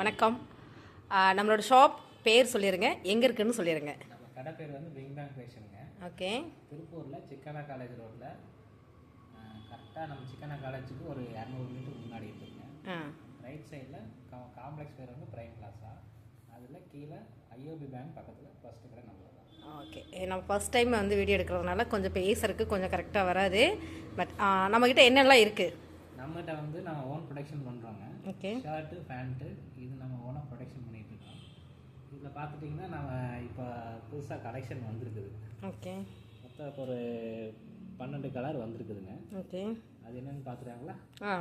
வணக்கம். நம்மளோட ஷாப் பேர் சொல்லிடுங்க, எங்கே இருக்குன்னு சொல்லிடுங்க. நம்ம கடை பேர் வந்து பிங் பேங் ஃபேஷனுங்க. ஓகே. திருப்பூரில் சிக்கனா காலேஜ் ரோட்டில் கரெக்டாக நம்ம சிக்கனா காலேஜுக்கு ஒரு 200 மீட்டர் முன்னாடி இருக்குங்க. ரைட் சைடில் காம்ப்ளெக்ஸ் பேர் வந்து பிரைம் பிளாஸா. அதில் கீழே ஐஓபி பேங்க் பக்கத்தில் ஃபஸ்ட்டு கடை நம்மள தான். ஓகே. நம்ம ஃபஸ்ட் டைம் வந்து வீடியோ எடுக்கிறதுனால கொஞ்சம் பேசுறதுக்கு கொஞ்சம் கரெக்டாக வராது. பட் நம்மக்கிட்ட என்னெல்லாம் இருக்குது? நம்மகிட்ட வந்து நம்ம ஓன் ப்ரொடக்ஷன் பண்ணுறோங்க. ஓகே. ஷர்ட்டு பேண்ட்டு இது நம்ம ஓனாக ப்ரொடக்ஷன் பண்ணிகிட்டு இருக்கோம். இதில் பார்த்துட்டிங்கன்னா நம்ம இப்போ புதுசாக கலெக்ஷன் வந்திருக்குது. ஓகே. மொத்தம் ஒரு 12 கலர் வந்திருக்குதுங்க. ஓகே. அது என்னென்னு பார்த்துறாங்களா?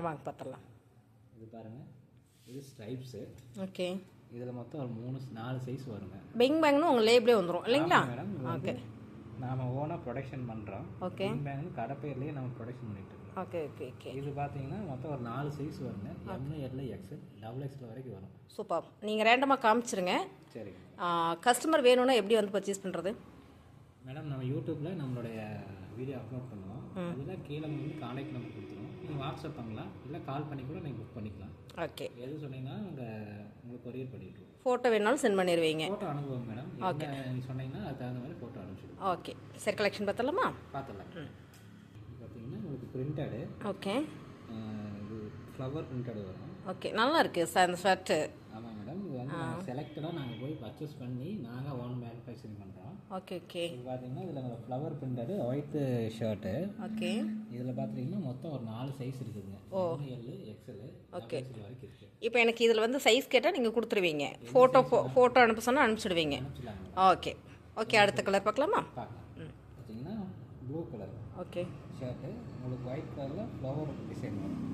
வாங்க பார்த்துடலாம். இது பாருங்கள், இது ஸ்ட்ரைப்ஸு. ஓகே. இதில் மொத்தம் ஒரு 4 சைஸ் வருங்க. பிங் பேங்னு உங்கள் லேபிளே வந்துடும் இல்லைங்களா? மேடம். ஓகே. நாம் ஓனாக ப்ரொடக்ஷன் பண்ணுறோம். ஓகே. பிங் பேங்னு கடை பேர்லேயே நம்ம ப்ரொடக்ஷன் பண்ணிட்டு இருக்கோம். Okay okay okay. இது பார்த்தீங்கன்னா மொத்தம் ஒரு 4 சைஸ் வருங்க. M, L, XL, double XL வரைக்கும் வரும். சூப்பர். நீங்கள் ரேண்டமாக காமிச்சிருங்க. சரிங்க. கஸ்டமர் வேணும்னா எப்படி வந்து பர்ச்சேஸ் பண்ணுறது? மேடம் நம்ம யூடியூப்பில் நம்மளுடைய வீடியோ அப்லோட் பண்ணுவோம். அதில் கீழே வந்து கான்டாக்ட் நம்பர் கொடுத்துருவோம். நீங்கள் வாட்ஸ்அப் பண்ணலாம், இல்லை கால் பண்ணி கூட நீங்கள் புக் பண்ணிக்கலாம். ஓகே. எது சொன்னீங்கன்னா உங்களுக்கு கொரியர் பண்ணிவிடுவோம். ஃபோட்டோ வேணாலும் சென்ட் பண்ணிடுவீங்க. ஃபோட்டோ அனுப்புவோம் மேடம். ஓகே. நீங்கள் சொன்னீங்கன்னா அதுக்கு தகுந்த மாதிரி ஃபோட்டோ அனுப்பிச்சிடுவோம். ஓகே. சரி, கலெக்ஷன் பார்த்தலாமா? பார்த்துடலாம். பார்த்தீங்கன்னா உங்களுக்கு பிரிண்டடு. ஓகே. இது ஃப்ளவர் பிரிண்டடு வரும். ஓகே, நல்லா இருக்குது சார் இந்த ஷர்ட்டு. ஆமாம் மேடம். இது வந்து செலக்டடாக நாங்கள் போய் பர்ச்சேஸ் பண்ணி நாங்கள் ஓன் மேனுஃபேக்சரிங் பண்ணுறோம். Okay okay. இது பார்த்தீங்கன்னா இதில் flower printed white shirt. Okay. இதில் பார்த்துட்டிங்கன்னா மொத்தம் ஒரு 4 சைஸ் இருக்குதுங்க. L, XL, okay. வரைக்கும் இருக்குது. இப்போ எனக்கு இதில் வந்து சைஸ் கேட்டால் நீங்கள் கொடுத்துருவீங்க. ஃபோட்டோ அனுப்ப சொன்னால் அனுப்பிச்சிடுவீங்க. Okay okay. அடுத்த கலர் பார்க்கலாமா? பார்க்கலாம். பார்த்தீங்கன்னா ப்ளூ கலர். ஓகே. ஷர்ட்டு உங்களுக்கு ஒயிட் கலரில் ஃப்ளவர் டிசைன் வரும்.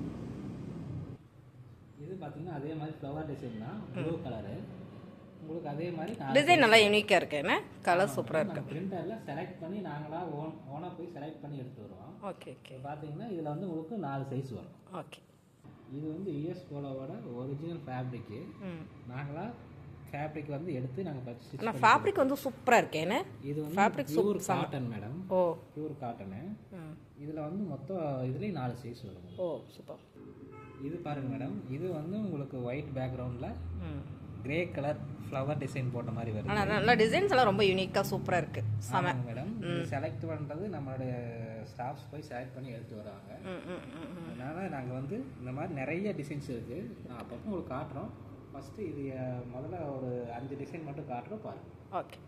இது பார்த்தீங்கன்னா அதே மாதிரி ஃப்ளவர் டிசைன் தான், ப்ளூ கலரு. உங்களுக்கு அதே மாதிரி டிசைன் நல்லா யூனிக்காக இருக்கு. என்ன கலர் சூப்பராக இருக்கு. பிரிண்டரில் செலக்ட் பண்ணி நாங்களாக ஓனாக போய் செலக்ட் பண்ணி எடுத்து வருவோம். Okay okay. பார்த்தீங்கன்னா இதில் வந்து உங்களுக்கு 4 சைஸ் வரும். ஓகே. இது வந்து யூஎஸ் போலோவோட ஒரிஜினல் ஃபேப்ரிக்கு. நாங்களாக ஃபேப்ரிக் வந்து எடுத்து நாங்கள் பர்ச்சேஸ். ஆனால் ஃபேப்ரிக் வந்து சூப்பராக இருக்கு. என்ன இது வந்து பியூர் காட்டன் மேடம். ஓ, பியூர் காட்டனு. இதில் வந்து மொத்தம் இதுலேயும் 4 சைஸ் வரும். ஓ சூப்பர். இது பாருங்கள் மேடம், இது வந்து உங்களுக்கு ஒயிட் பேக்ரவுண்டில் கிரே கலர் ஃப்ளவர் டிசைன் போட்ட மாதிரி வரும். ஆனால் நல்லா டிசைன்ஸ் எல்லாம் ரொம்ப யூனிக்காக சூப்பராக இருக்குது. செம மேடம். செலக்ட் பண்ணுறது நம்மளுடைய ஸ்டாஃப்ஸ் போய் செலக்ட் பண்ணி எடுத்து வராங்க. அதனால் நாங்கள் வந்து இந்த மாதிரி நிறைய டிசைன்ஸ் இருக்குது. நான் அப்பப்போ உங்களுக்கு காட்டுறோம். ஃபஸ்ட்டு இது முதல்ல ஒரு 5 டிசைன் மட்டும் காட்டுறோம் பாருங்கள். ஓகே.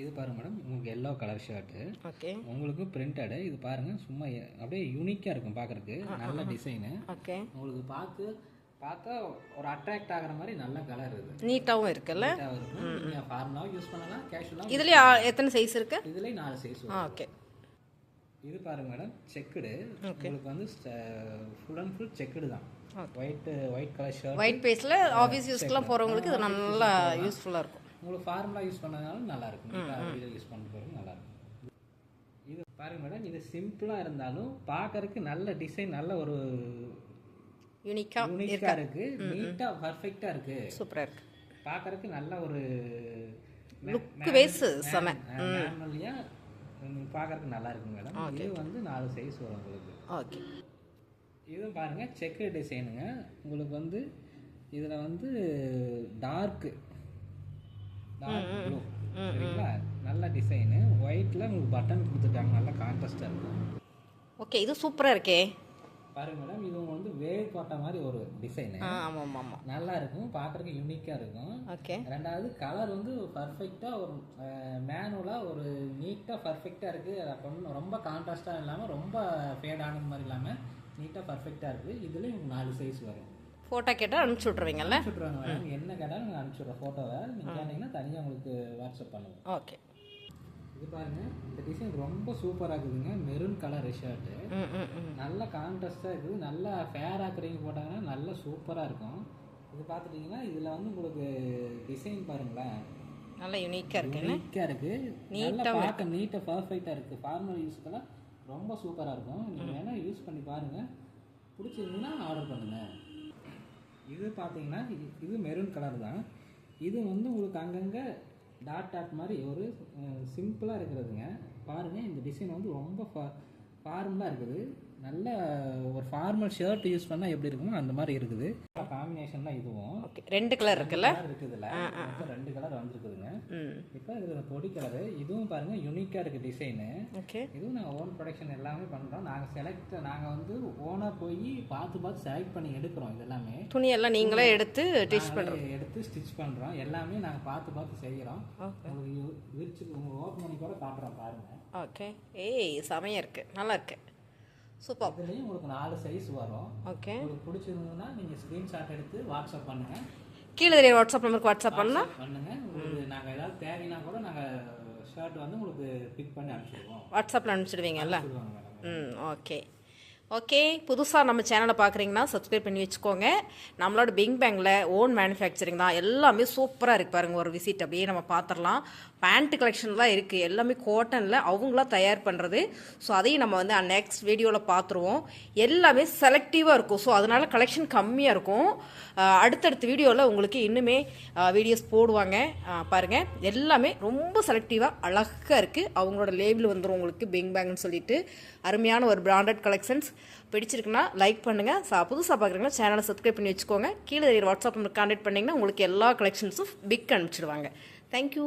இது பாருங்கள் மேடம், உங்களுக்கு எல்லோ கலர் ஷர்ட்டு. ஓகே. உங்களுக்கு பிரிண்டடு. இது பாருங்கள், சும்மா அப்படியே யூனிக்காக இருக்கும் பார்க்குறதுக்கு. நல்ல டிசைனு. ஓகே. உங்களுக்கு பார்த்தா ஒரு அட்ராக்ட் ஆகிற மாதிரி நல்ல கலர் இருக்குது. நீட்டாகவும் இருக்குல்ல? நீங்கள் ஃபார்மலாகவும் யூஸ் பண்ணலாம், கேஷுவலாக. இதுலேயே எத்தனை சைஸ் இருக்கு? இதுலேயே 4 சைஸ். ஓகே. இது பாருங்க மேடம், செக்குடு. உங்களுக்கு வந்து ஃபுல் அண்ட் ஃபுல் செக்குடு தான். White colour shirt. ஒயிட் பேஸில் ஆஃபீஸ் யூஸ்க்கெலாம் போகிறவங்களுக்கு இது நல்லா யூஸ்ஃபுல்லாக இருக்கும். உங்களுக்கு ஃபார்மலாக யூஸ் பண்ணதுனால நல்லாயிருக்கும். யூஸ் பண்ண போகிறது நல்லாயிருக்கும். இது பாருங்க மேடம், இது சிம்பிளாக இருந்தாலும் பார்க்கறதுக்கு நல்ல டிசைன், நல்ல ஒரு யூனிக்காக இருக்கு. நீட்டாக பர்ஃபெக்டாக இருக்கு. சூப்பராக இருக்கு. பார்க்கறதுக்கு நல்ல ஒரு லுக் வைஸ் செம. நார்மலியாக பார்க்கறதுக்கு நல்லா இருக்குங்க மேடம். இது வந்து 4 சைஸ் வரும் உங்களுக்கு. ஓகே. இது பாருங்கள், செக்கு டிசைனுங்க. உங்களுக்கு வந்து இதில் வந்து டார்க் ப்ளூ சரிங்களா, நல்ல டிசைனு. ஒயிட்டில் உங்களுக்கு பட்டன் கொடுத்துருக்காங்க, நல்லா கான்ட்ராஸ்டாக இருக்கும். ஓகே. இது சூப்பராக இருக்கே பாருங்க மேடம். இது வந்து வேவ் போட்ட மாதிரி ஒரு டிசைனு. ஆமாம் ஆமாம், நல்லா இருக்கும், பார்க்குறதுக்கு யூனிக்காக இருக்கும். ஓகே. ரெண்டாவது கலர் வந்து பர்ஃபெக்டாக ஒரு மேனுவலாக ஒரு நீட்டாக பர்ஃபெக்டாக இருக்குது. ரொம்ப கான்ட்ராஸ்டாக இல்லாமல் ரொம்ப ஃபேட் ஆன மாதிரி இல்லாமல் நீட்டாக பர்ஃபெக்டாக இருக்குது. இதுலேயும் 4 சைஸ் வரும். ஃபோட்டோ கேட்டால் அனுப்பிச்சி விட்ருவீங்கல்ல? அனுப்பிச்சுட்ருவாங்க மேடம். என்ன கேட்டாலும் நீங்கள் அனுப்பிச்சுட்றோம். ஃபோட்டோவை நீங்கள் கேட்டிங்கன்னா தனியாக உங்களுக்கு வாட்ஸ்அப் பண்ணுவோம். ஓகே. இது பாருங்கள், இந்த டிசைன் ரொம்ப சூப்பராக இருக்குதுங்க. Maroon colour shirt. நல்லா கான்ட்ராஸ்டாக இருக்குது. நல்லா ஃபேராக இருக்கிறவங்க போட்டாங்கன்னா நல்லா சூப்பராக இருக்கும். இது பார்த்துட்டிங்கன்னா இதில் வந்து உங்களுக்கு டிசைன் பாருங்களேன், நல்லா யூனிக்காக இருக்குது. யூனிக்காக இருக்குது. நல்லா பார்க்க நீட்டாக பர்ஃபெக்டாக இருக்குது. ஃபார்மல் யூஸ்க்கெல்லாம் ரொம்ப சூப்பராக இருக்கும். நீங்கள் வேணால் யூஸ் பண்ணி பாருங்கள். பிடிச்சிருந்தீங்கன்னா ஆர்டர் பண்ணுங்கள். இது பார்த்தீங்கன்னா இது மெரூன் கலர் தான். இது வந்து உங்களுக்கு அங்கங்கே டாட் மாதிரி ஒரு சிம்பிளாக இருக்கிறதுங்க. பாருங்கள், இந்த டிசைன் வந்து ரொம்ப ஃபார்மலாக இருக்குது. நல்ல ஒரு ஃபார்மல் ஷர்ட் யூஸ் பண்ணால் எப்படி இருக்குமோ அந்த மாதிரி இருக்குது. காம்பினேஷன் தான் இதுவும். ஓகே, 2 கலர் இருக்குல்ல? இருக்குதுல்ல, 2 கலர் வந்துருக்குதுங்க. இப்போ இதில் பொடி கலரு. இதுவும் பாருங்கள் யூனிக்காக இருக்குது டிசைனு. ஓகே, இதுவும் நாங்கள் ஓன் ப்ரொடக்ஷன் எல்லாமே பண்ணுறோம். நாங்கள் வந்து ஓனாக போய் பார்த்து செலக்ட் பண்ணி எடுக்கிறோம். இது எல்லாமே துணியெல்லாம் நீங்களே எடுத்து ஸ்டிச் பண்ணுறோம். எல்லாமே நாங்கள் பார்த்து செய்கிறோம். உங்களுக்கு விரிச்சு ஓப்பன் பண்ணி கூட காட்டுறோம் பாருங்கள். ஓகே, செமையாக இருக்குது, நல்லா இருக்குது, சூப்பர். இதுலேயும் உங்களுக்கு 4 சைஸ் வரும். ஓகே, உங்களுக்கு பிடிச்சிருந்ததுன்னா நீங்கள் ஸ்க்ரீன்ஷாட் எடுத்து வாட்ஸ்அப் பண்ணுங்கள். கீழே தெரிய வாட்ஸ்அப் நம்பருக்கு வாட்ஸ்அப் பண்ணலாம். உங்களுக்கு நாங்கள் ஏதாவது தேவைன்னா கூட நாங்கள் ஷர்ட் வந்து உங்களுக்கு பிக் பண்ணி அனுப்பிச்சிடுவோம். வாட்ஸ்அப்பில் அனுப்பிச்சிடுவீங்கல்ல? Okay okay. புதுசாக நம்ம சேனலை பார்க்குறீங்கன்னா சப்ஸ்கிரைப் பண்ணி வச்சுக்கோங்க. நம்மளோட பிங் பேங்கில் ஓன் மேனுஃபேக்சரிங் தான். எல்லாமே சூப்பராக இருக்குது பாருங்கள். ஒரு விசிட் அப்படியே நம்ம பார்த்துடலாம். பேண்ட்டு கலெக்ஷன்லாம் இருக்குது, எல்லாமே காட்டனில் அவங்களாம் தயார் பண்ணுறது. ஸோ அதையும் நம்ம வந்து நெக்ஸ்ட் வீடியோவில் பார்த்துருவோம். எல்லாமே செலக்டிவாக இருக்கும். ஸோ அதனால் கலெக்ஷன் கம்மியாக இருக்கும். அடுத்தடுத்த வீடியோவில் உங்களுக்கு இன்னுமே வீடியோஸ் போடுவாங்க பாருங்கள். எல்லாமே ரொம்ப செலக்டிவாக அழகாக இருக்குது. அவங்களோட லேபிள் வந்துடும் உங்களுக்கு பிங் பேங்க்னு சொல்லிட்டு. அருமையான ஒரு பிராண்டட் கலெக்ஷன்ஸ். பிடிச்சிருக்குன்னா லைக் பண்ணுங்கள். புதுசாக பார்க்குறீங்கன்னா சேனலை சப்ஸ்கிரைப் பண்ணி வச்சுக்கோங்க. கீழே வாட்ஸ்அப் நம்பர் கான்டாக்ட் பண்ணிங்கன்னா உங்களுக்கு எல்லா கலெக்ஷன்ஸும் பிக் அனுப்பிச்சிடுவாங்க. தேங்க்யூ.